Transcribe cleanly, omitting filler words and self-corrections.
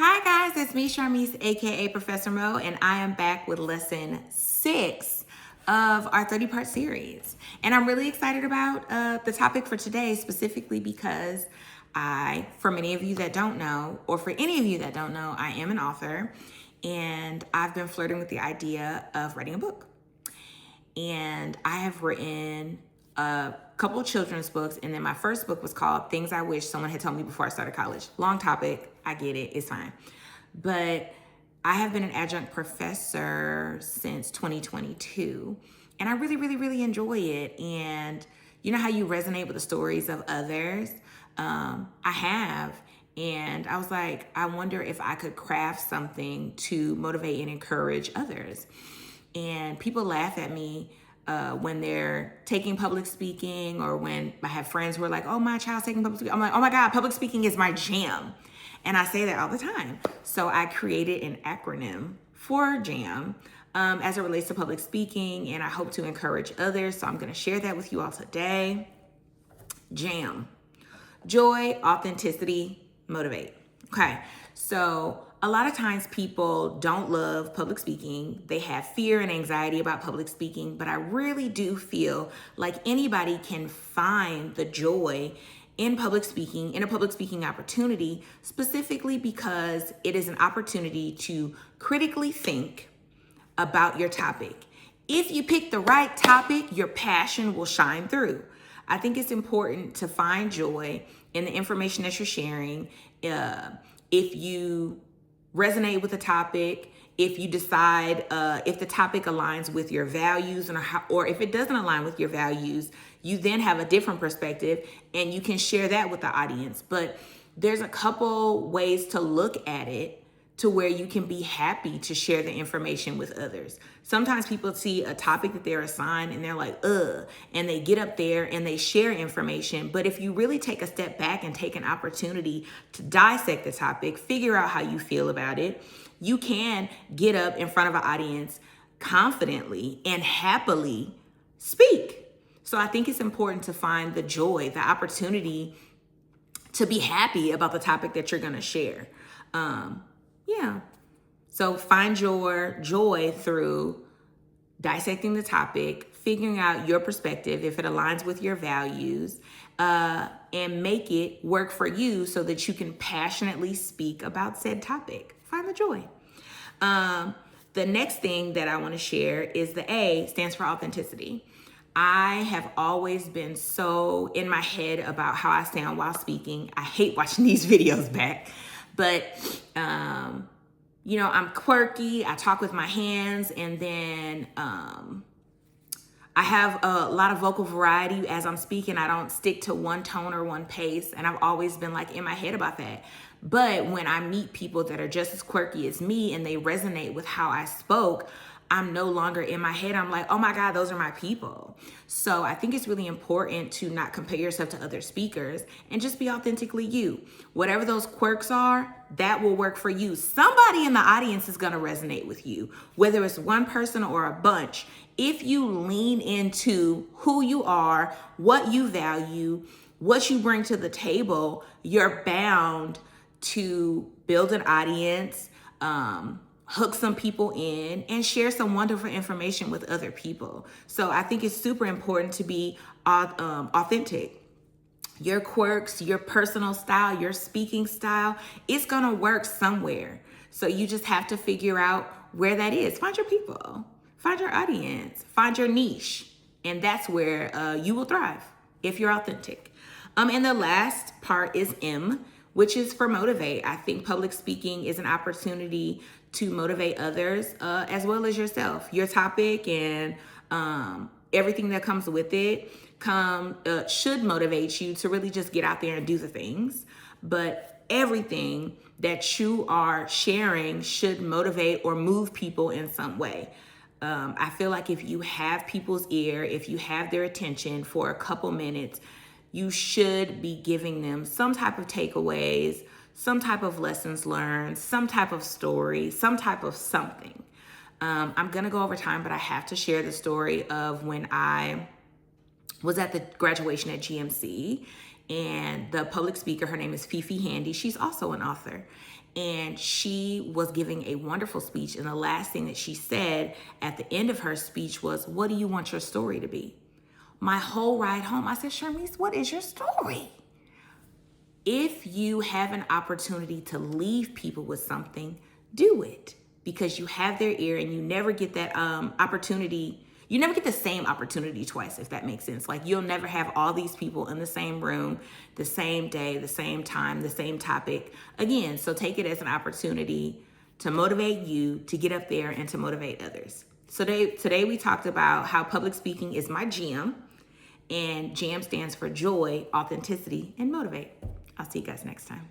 Hi guys, it's me Charmise, aka Professor Mo, and I am back with lesson 6 of our 30-part series. And I'm really excited about the topic for today, specifically because for many of you that don't know, or for any of you that don't know, I am an author, and I've been flirting with the idea of writing a book. And I have written a couple of children's books, and then my first book was called Things I Wish Someone Had Told Me Before I Started College. Long topic, I get it, it's fine. But I have been an adjunct professor since 2022, and I really enjoy it. And you know how you resonate with the stories of others? I have. And I was like, I wonder if I could craft something to motivate and encourage others. And people laugh at me when they're taking public speaking, or when I have friends who are like, oh, my child's taking public speaking. I'm like, oh my God, public speaking is my jam. And I say that all the time. So I created an acronym for JAM as it relates to public speaking, and I hope to encourage others. So I'm going to share that with you all today. JAM: joy, authenticity, motivate. Okay, so a lot of times people don't love public speaking. They have fear and anxiety about public speaking, but I really do feel like anybody can find the joy in public speaking, in a public speaking opportunity, specifically because it is an opportunity to critically think about your topic. If you pick the right topic, your passion will shine through. I think it's important to find joy in the information that you're sharing. If you resonate with the topic, if you decide if the topic aligns with your values, or if it doesn't align with your values, you then have a different perspective and you can share that with the audience. But there's a couple ways to look at it to where you can be happy to share the information with others. Sometimes people see a topic that they're assigned and they're like, ugh, and they get up there and they share information. But if you really take a step back and take an opportunity to dissect the topic, figure out how you feel about it, you can get up in front of an audience confidently and happily speak. So I think it's important to find the joy, the opportunity to be happy about the topic that you're going to share. So find your joy through dissecting the topic, figuring out your perspective, if it aligns with your values, and make it work for you so that you can passionately speak about said topic. Find the joy. The next thing that I want to share is the A stands for authenticity. I have always been so in my head about how I sound while speaking. I hate watching these videos back, but I'm quirky. I talk with my hands, and then I have a lot of vocal variety as I'm speaking. I don't stick to one tone or one pace, and I've always been like in my head about that. But when I meet people that are just as quirky as me and they resonate with how I spoke, I'm no longer in my head. I'm like, oh my God, those are my people. So I think it's really important to not compare yourself to other speakers and just be authentically you. Whatever those quirks are, that will work for you. Somebody in the audience is going to resonate with you, whether it's one person or a bunch. If you lean into who you are, what you value, what you bring to the table, you're bound to build an audience, hook some people in, and share some wonderful information with other people. So I think it's super important to be authentic. Your quirks, your personal style, your speaking style, it's gonna work somewhere. So you just have to figure out where that is. Find your people, find your audience, find your niche, and that's where you will thrive if you're authentic. And the last part is M, which is for motivate. I think public speaking is an opportunity to motivate others as well as yourself. Your topic and everything that comes with it should motivate you to really just get out there and do the things. But everything that you are sharing should motivate or move people in some way. I feel like if you have people's ear, if you have their attention for a couple minutes, you should be giving them some type of takeaways, some type of lessons learned, some type of story, some type of something. I'm going to go over time, but I have to share the story of when I was at the graduation at GMC And the public speaker, her name is Fifi Handy. She's also an author. And she was giving a wonderful speech. And the last thing that she said at the end of her speech was, "What do you want your story to be?" My whole ride home, I said, "Sharmise, what is your story?" If you have an opportunity to leave people with something, do it, because you have their ear and you never get that opportunity. You never get the same opportunity twice, if that makes sense. Like, you'll never have all these people in the same room, the same day, the same time, the same topic again. So take it as an opportunity to motivate you to get up there and to motivate others. So today we talked about how public speaking is my jam, and JAM stands for joy, authenticity, and motivate. I'll see you guys next time.